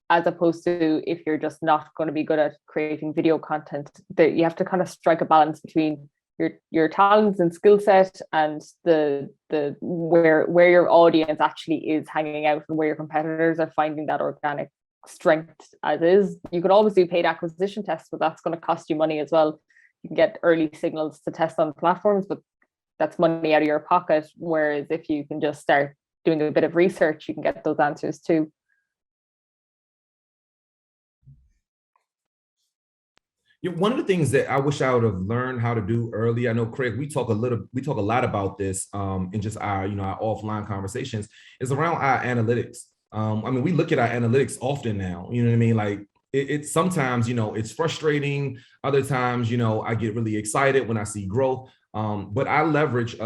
as opposed to if you're just not going to be good at creating video content. That you have to kind of strike a balance between your talents and skill set and the where your audience actually is hanging out, and where your competitors are finding that organic strength as is. You could always do paid acquisition tests, but that's going to cost you money as well. You can get early signals to test on platforms, but that's money out of your pocket. Whereas if you can just start doing a bit of research, you can get those answers too. One of the things that I wish I would have learned how to do early, I know, Craig, we talk a lot about this in just our offline conversations, is around our analytics. I mean, we look at our analytics often now, you know what I mean? Like it's sometimes, it's frustrating. Other times, I get really excited when I see growth. But I leverage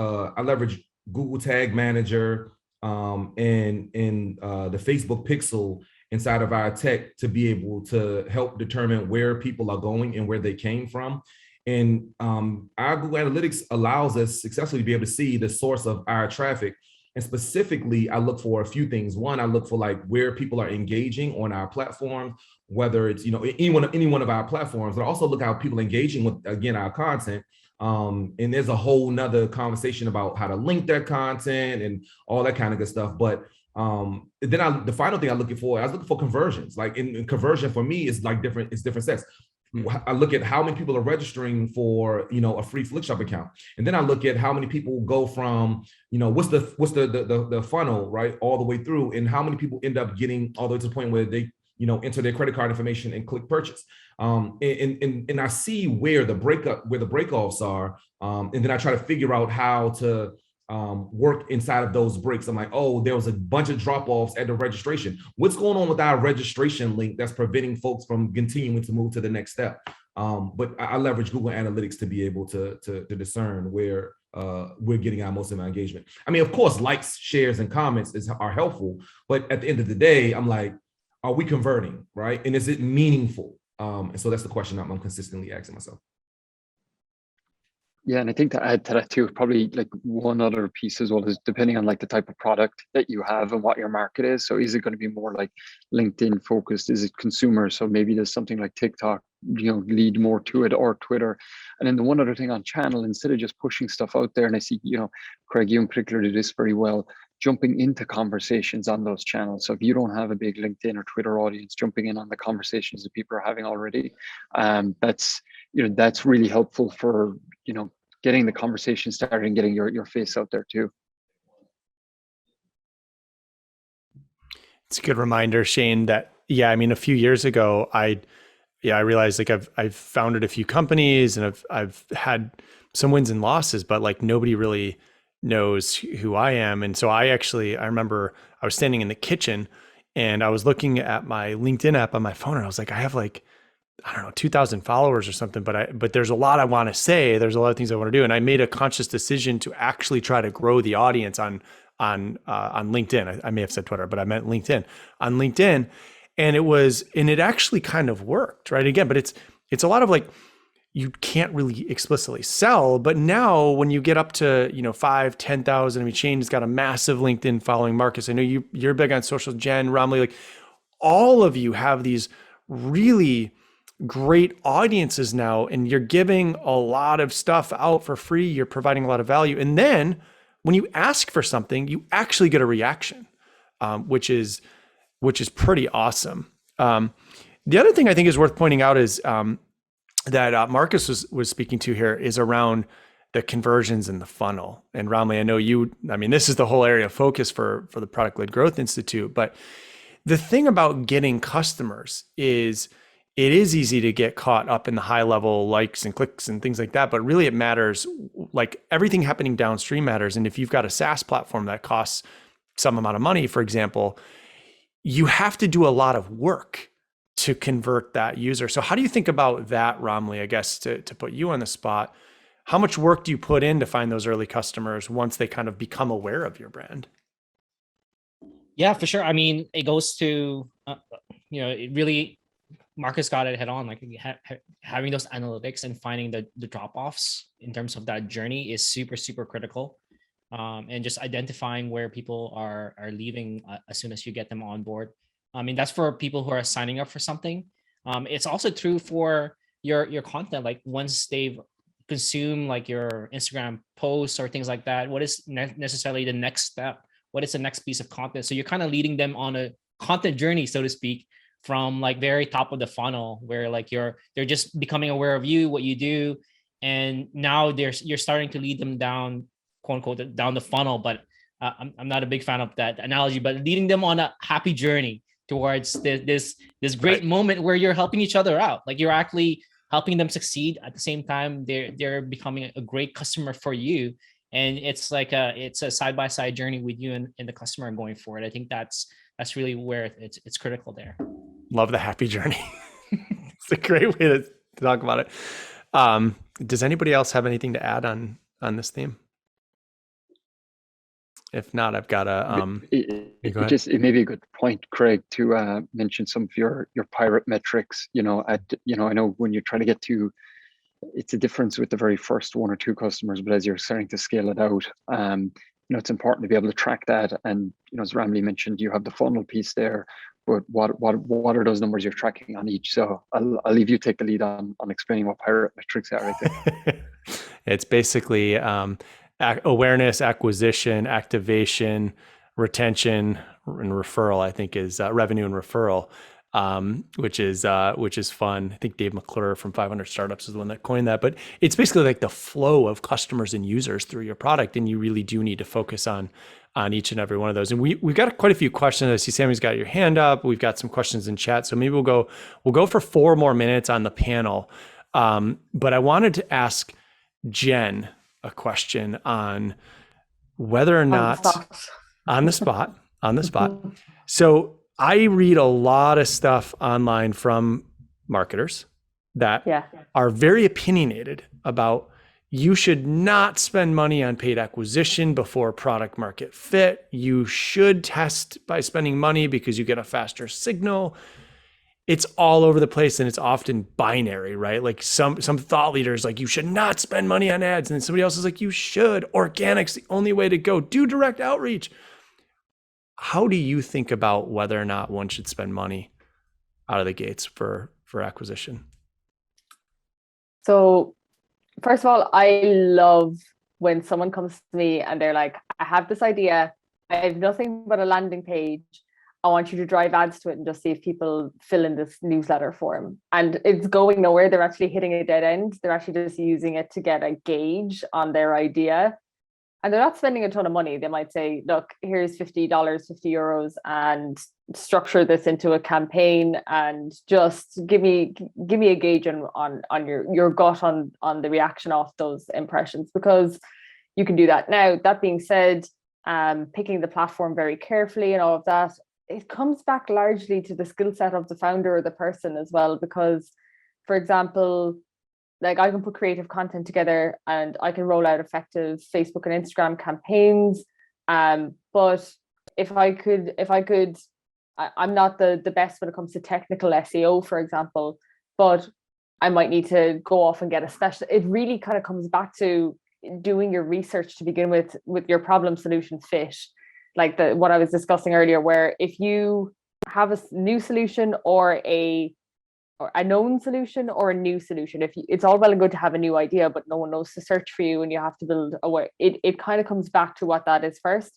Google Tag Manager and the Facebook Pixel inside of our tech to be able to help determine where people are going and where they came from. And our Google Analytics allows us successfully to be able to see the source of our traffic. And specifically, I look for a few things. One, I look for like where people are engaging on our platforms, whether it's any one of our platforms, but I also look how people are engaging with, again, our content. And there's a whole nother conversation about how to link their content and all that kind of good stuff. But then the final thing I was looking for conversions. Like in conversion for me is like different. It's different sets. I look at how many people are registering for a free Flickshop account, and then I look at how many people go from what's the funnel, right, all the way through, and how many people end up getting all the way to the point where they enter their credit card information and click purchase. And I see where the breakoffs are, and then I try to figure out how to work inside of those breaks. I'm like, oh, there was a bunch of drop-offs at the registration. What's going on with our registration link that's preventing folks from continuing to move to the next step? But I leverage Google Analytics to be able to discern where we're getting our most of our engagement. I mean, of course, likes, shares, and comments are helpful, but at the end of the day, I'm like, are we converting, right? And is it meaningful? And so that's the question I'm consistently asking myself. Yeah, and I think to add to that too, probably like one other piece as well is depending on like the type of product that you have and what your market is. So is it going to be more like LinkedIn focused? Is it consumer? So maybe there's something like TikTok, lead more to it, or Twitter. And then the one other thing on channel, instead of just pushing stuff out there, and I see, Craig, you in particular do this very well, jumping into conversations on those channels. So if you don't have a big LinkedIn or Twitter audience, jumping in on the conversations that people are having already, that's really helpful for, getting the conversation started and getting your face out there too. It's a good reminder, Shane, that, a few years ago, I I realized like I've founded a few companies and I've had some wins and losses, but like nobody really knows who I am. And so I remember I was standing in the kitchen and I was looking at my LinkedIn app on my phone and I was like, I have like, I don't know, 2,000 followers or something, but there's a lot I want to say. There's a lot of things I want to do. And I made a conscious decision to actually try to grow the audience on LinkedIn. I may have said Twitter, but I meant LinkedIn. On LinkedIn. And it actually kind of worked, right? Again, but it's a lot of like, you can't really explicitly sell, but now when you get up to, 5, 10,000, I mean, Shane's got a massive LinkedIn following. Marcus, I know you're big on social. Jen, Romley, like all of you have these really great audiences now, and you're giving a lot of stuff out for free. You're providing a lot of value. And then when you ask for something, you actually get a reaction, which is pretty awesome. The other thing I think is worth pointing out is that Marcus was speaking to here is around the conversions in the funnel. And Romley, I know this is the whole area of focus for the Product-Led Growth Institute. But the thing about getting customers is it is easy to get caught up in the high level likes and clicks and things like that. But really it matters, like everything happening downstream matters. And if you've got a SaaS platform that costs some amount of money, for example, you have to do a lot of work to convert that user. So how do you think about that, Romley? I guess to put you on the spot, how much work do you put in to find those early customers once they kind of become aware of your brand? Yeah, for sure. I mean, it goes to, it really, Marcus got it head on, like having those analytics and finding the drop-offs in terms of that journey is super, super critical. And just identifying where people are leaving as soon as you get them on board. I mean, that's for people who are signing up for something. It's also true for your content. Like once they've consumed like your Instagram posts or things like that, what is necessarily the next step? What is the next piece of content? So you're kind of leading them on a content journey, so to speak, from like very top of the funnel, where like they're just becoming aware of you, what you do, and now you're starting to lead them down, quote unquote, down the funnel. But I'm not a big fan of that analogy, but leading them on a happy journey towards this great moment where you're helping each other out. Like you're actually helping them succeed at the same time. They're becoming a great customer for you. And it's like it's a side-by-side journey with you and the customer going forward. I think that's really where it's critical there. Love the happy journey. It's a great way to talk about it. Does anybody else have anything to add on this theme? If not, I've got a. It may be a good point, Craig, to mention some of your pirate metrics. I know when you're trying to get to, it's a difference with the very first 1 or 2 customers, but as you're starting to scale it out, it's important to be able to track that. And as Romley mentioned, you have the funnel piece there, but what are those numbers you're tracking on each? So I'll leave you take the lead on explaining what pirate metrics are. I think it's basically awareness, acquisition, activation, retention, and referral. I think is revenue and referral, which is fun. I think Dave McClure from 500 Startups is the one that coined that. But it's basically like the flow of customers and users through your product, and you really do need to focus on each and every one of those. And we've got quite a few questions. I see Sammy's got your hand up. We've got some questions in chat, so maybe we'll go for 4 more minutes on the panel. But I wanted to ask Jen a question on whether or not on the spot. So I read a lot of stuff online from marketers that are very opinionated about you should not spend money on paid acquisition before product market fit. You should test by spending money because you get a faster signal. It's all over the place and it's often binary, right? Like some thought leaders like you should not spend money on ads, and then somebody else is like you should. Organic's the only way to go. Do direct outreach. How do you think about whether or not one should spend money out of the gates for acquisition? So first of all, I love when someone comes to me and they're like, I have this idea. I have nothing but a landing page. I want you to drive ads to it and just see if people fill in this newsletter form. And it's going nowhere. They're actually hitting a dead end. They're actually just using it to get a gauge on their idea. And they're not spending a ton of money. They might say, look, here's $50, €50, and structure this into a campaign and just give me a gauge on your gut on the reaction of those impressions, because you can do that. Now, that being said, picking the platform very carefully and all of that, it comes back largely to the skill set of the founder or the person as well, because, for example, like I can put creative content together and I can roll out effective Facebook and Instagram campaigns. But if I could, I'm not the best when it comes to technical SEO, for example, but I might need to go off and get a special. It really kind of comes back to doing your research to begin with your problem solution fit, like what I was discussing earlier, where if you have a new solution or a known solution or a new solution, it's all well and good to have a new idea, but no one knows to search for you and you have to build a way. It kind of comes back to what that is first.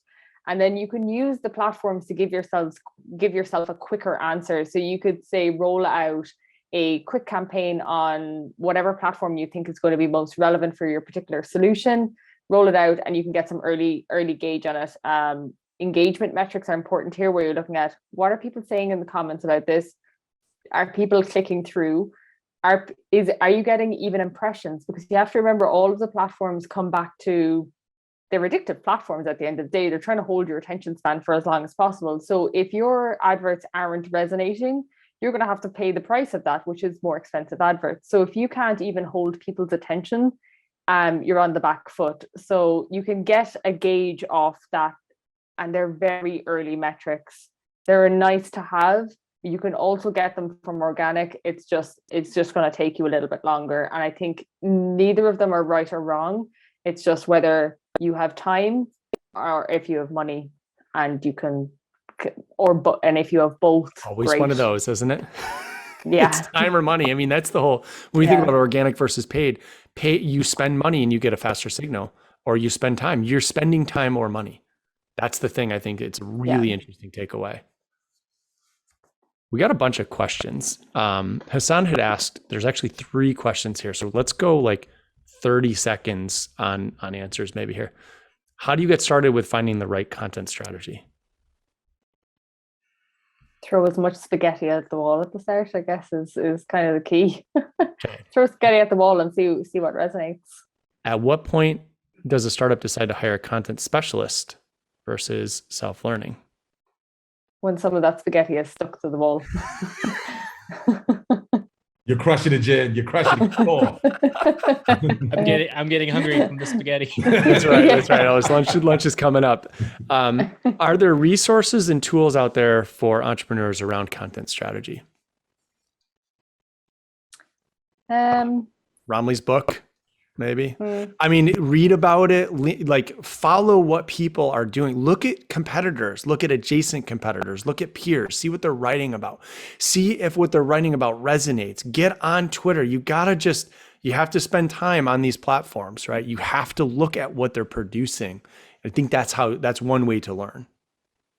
And then you can use the platforms to give yourself a quicker answer. So you could say, roll out a quick campaign on whatever platform you think is going to be most relevant for your particular solution, roll it out, and you can get some early gauge on it. Engagement metrics are important here, where you're looking at what are people saying in the comments about this? Are people clicking through? Are you getting even impressions? Because you have to remember, all of the platforms come back to, they're addictive platforms at the end of the day. They're trying to hold your attention span for as long as possible. So if your adverts aren't resonating, you're going to have to pay the price of that, which is more expensive adverts. So if you can't even hold people's attention, you're on the back foot. So you can get a gauge of that, and they're very early metrics. They're nice to have. You can also get them from organic. It's just going to take you a little bit longer. And I think neither of them are right or wrong. It's just whether you have time or if you have money, and you can, and if you have both. Always great. one of those, isn't it? Yeah. It's time or money. I mean, that's the whole, when we think about organic versus paid, you spend money and you get a faster signal, or you spend time. You're spending time or money. That's the thing. I think it's a really interesting takeaway. We got a bunch of questions. Hassan had asked, there's actually 3 questions here. So let's go like 30 seconds on answers maybe here. How do you get started with finding the right content strategy? Throw as much spaghetti at the wall at the start, I guess, is kind of the key. Okay. Throw spaghetti at the wall and see what resonates. At what point does a startup decide to hire a content specialist versus self-learning? When some of that spaghetti is stuck to the wall. You're crushing it, Jen. You're crushing it. Oh. I'm getting hungry from the spaghetti. That's right. That's right. Oh, lunch is coming up. Are there resources and tools out there for entrepreneurs around content strategy? Romley's book, maybe. I mean, read about it, like follow what people are doing. Look at competitors, look at adjacent competitors, look at peers, see what they're writing about. See if what they're writing about resonates. Get on Twitter. You have to spend time on these platforms, right? You have to look at what they're producing. I think that's one way to learn.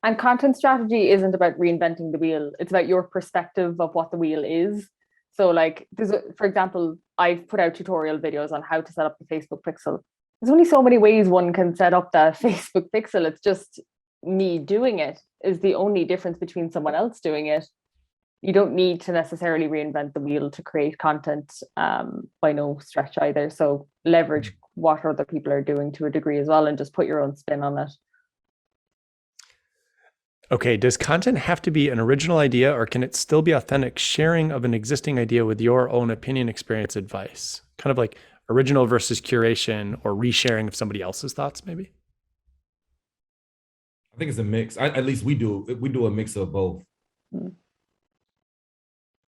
And content strategy isn't about reinventing the wheel. It's about your perspective of what the wheel is. So like, for example, I've put out tutorial videos on how to set up the Facebook pixel. There's only so many ways one can set up the Facebook pixel. It's just me doing it is the only difference between someone else doing it. You don't need to necessarily reinvent the wheel to create content by no stretch either. So leverage what other people are doing to a degree as well, and just put your own spin on it. Okay, does content have to be an original idea, or can it still be authentic sharing of an existing idea with your own opinion, experience, advice? Kind of like original versus curation, or resharing of somebody else's thoughts, maybe? I think it's a mix. At least we do a mix of both.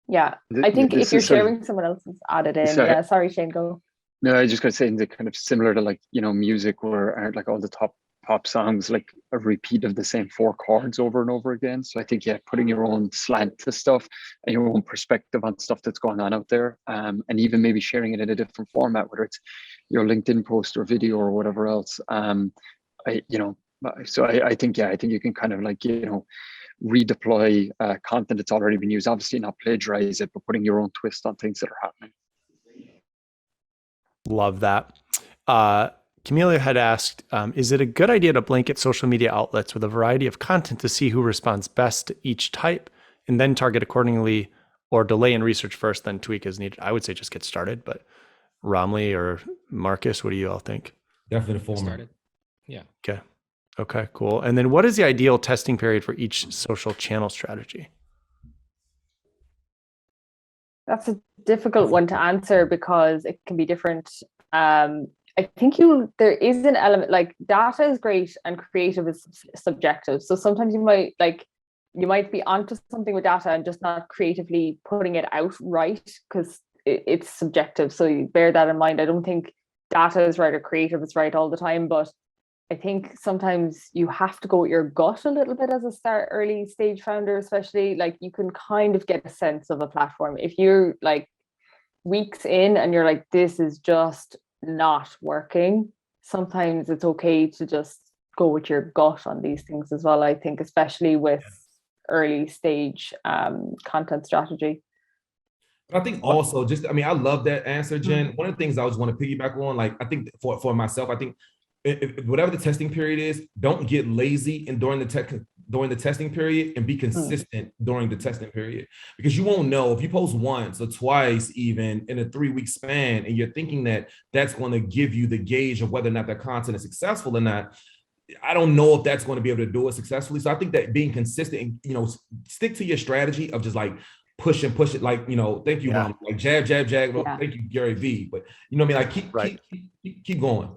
Yeah, I think if you're sharing someone else's added in. Yeah, sorry, Shane, go. No, I just got to say, they're kind of similar to, like, music, where aren't like all the top pop songs like a repeat of the same 4 chords over and over again. So I think, putting your own slant to stuff and your own perspective on stuff that's going on out there, and even maybe sharing it in a different format, whether it's your LinkedIn post or video or whatever else. I think you can kind of, like, redeploy content that's already been used. Obviously not plagiarize it, but putting your own twist on things that are happening. Love that. Camelia had asked, is it a good idea to blanket social media outlets with a variety of content to see who responds best to each type and then target accordingly, or delay and research first, then tweak as needed? I would say just get started, but Romley or Marcus, what do you all think? Definitely the former. Started. Yeah. Okay, cool. And then what is the ideal testing period for each social channel strategy? That's a difficult one to answer because it can be different. I think there is an element, like, data is great and creative is subjective. So sometimes you might be onto something with data and just not creatively putting it out right because it's subjective. So you bear that in mind. I don't think data is right or creative is right all the time, but I think sometimes you have to go with your gut a little bit as a early stage founder, especially. Like, you can kind of get a sense of a platform. If you're like weeks in and you're like, this is just not working, sometimes it's okay to just go with your gut on these things as well. I think, especially with early stage content strategy. But I think also I love that answer, Jen. One of the things I always want to piggyback on, like, I think for myself, I think if whatever the testing period is, don't get lazy and during the testing period, and be consistent during the testing period, because you won't know if you post once or twice, even in a 3-week span, and you're thinking that that's going to give you the gauge of whether or not that content is successful or not. I don't know if that's going to be able to do it successfully. So I think that being consistent and, stick to your strategy of just like push it, like, thank you, Ron, like jab. Well, thank you, Gary V. But like keep going.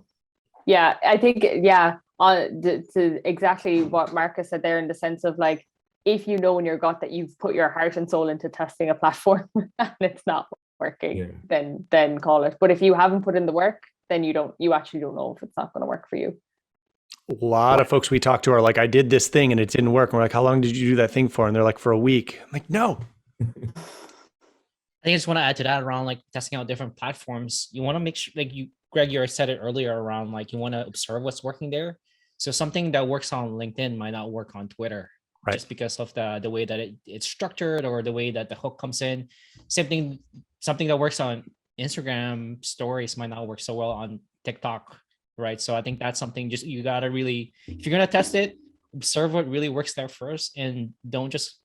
Yeah, I think, to exactly what Marcus said there, in the sense of, like, if you know in your gut that you've put your heart and soul into testing a platform and it's not working, then call it. But if you haven't put in the work, then you actually don't know if it's not going to work for you. A lot of folks we talk to are like, I did this thing and it didn't work. And we're like, how long did you do that thing for? And they're like, for a week. I'm like, no. I think I just want to add to that around like testing out different platforms. You want to make sure, like Greg, you said it earlier, around like you want to observe what's working there. So something that works on LinkedIn might not work on Twitter, just because of the way that it's structured, or the way that the hook comes in. Something that works on Instagram stories might not work so well on TikTok, right? So I think that's something just you gotta really, if you're gonna test it, observe what really works there first, and don't just.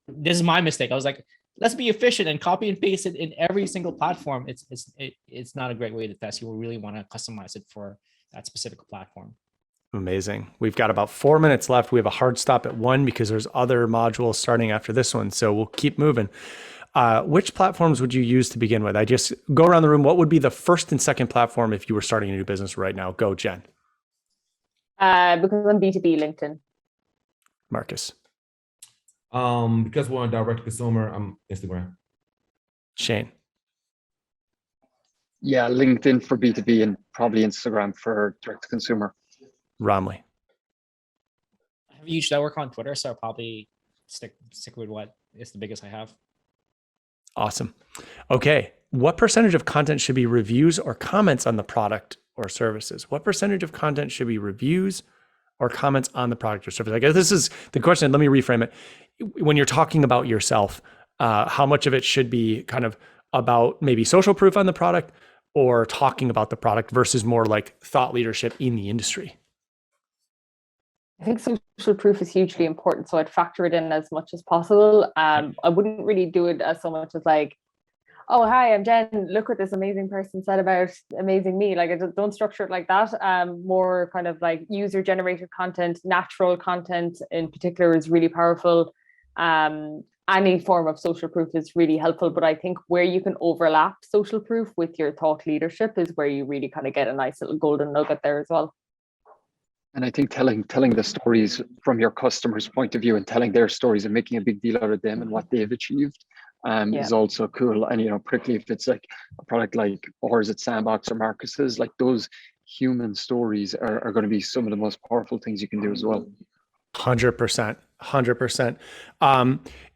This is my mistake. I was like, let's be efficient and copy and paste it in every single platform. It's not a great way to test. You will really want to customize it for that specific platform. Amazing. We've got about 4 minutes left. We have a hard stop at 1 because there's other modules starting after this one. So we'll keep moving. Which platforms would you use to begin with? I just go around the room. What would be the first and second platform if you were starting a new business right now? Go, Jen. Because I'm B2B, LinkedIn. Marcus. Because we're on direct to consumer, I'm Instagram. Shane. Yeah, LinkedIn for B2B and probably Instagram for direct to consumer. Romley. I have a huge network on Twitter, so I'll probably stick with what is the biggest I have. Awesome. Okay. What percentage of content should be reviews or comments on the product or services? What percentage of content should be reviews or comments on the product or service? I guess this is the question. Let me reframe it. When you're talking about yourself, how much of it should be kind of about maybe social proof on the product, or talking about the product versus more like thought leadership in the industry? I think social proof is hugely important, so I'd factor it in as much as possible. I wouldn't really do it as so much as like, oh, hi, I'm Jen. Look what this amazing person said about amazing me. Like, I don't structure it like that. More kind of like user-generated content, natural content in particular is really powerful. Any form of social proof is really helpful, but I think where you can overlap social proof with your thought leadership is where you really kind of get a nice little golden nugget there as well. And I think telling the stories from your customer's point of view and telling their stories and making a big deal out of them and what they've achieved is also cool. And, particularly if it's like a product like, or is it Sandbox or Marcus's, like those human stories are going to be some of the most powerful things you can do as well. 100%.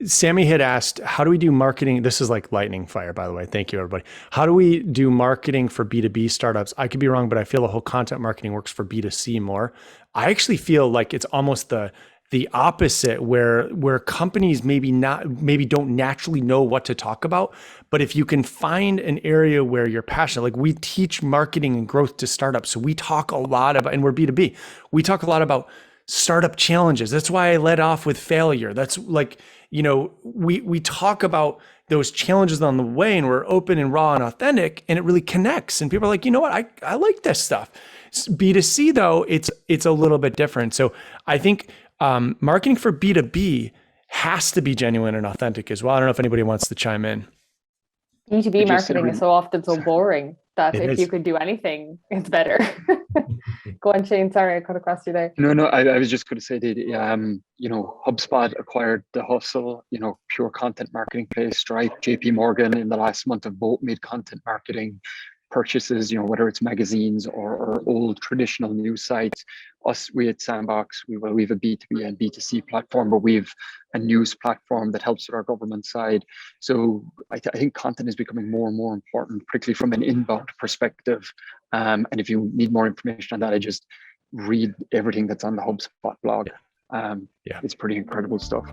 Sammy had asked, how do we do marketing? This is like lightning fire, by the way. Thank you, everybody. How do we do marketing for B2B startups? I could be wrong, but I feel the whole content marketing works for B2C more. I actually feel like it's almost the the opposite, where companies maybe don't naturally know what to talk about, but if you can find an area where you're passionate, like we teach marketing and growth to startups, so we talk a lot about, and we're B2B, we talk a lot about startup challenges. That's why I led off with failure. That's like, we talk about those challenges on the way, and we're open and raw and authentic, and it really connects. And people are like, you know what, I like this stuff. B2C though, it's a little bit different. So I think marketing for B2B has to be genuine and authentic as well. I don't know if anybody wants to chime in. B2B marketing is so often so boring that if you could do anything, it's better. Go on, Shane. Sorry, I cut across you there. No, I was just going to say that, HubSpot acquired The Hustle, pure content marketing place. Stripe, JP Morgan in the last month have both made content marketing purchases, whether it's magazines or old traditional news sites. We at Sandbox, we have a B2B and B2C platform, but we have a news platform that helps with our government side. So I think content is becoming more and more important, particularly from an inbound perspective. And if you need more information on that, I just read everything that's on the HubSpot blog. It's pretty incredible stuff.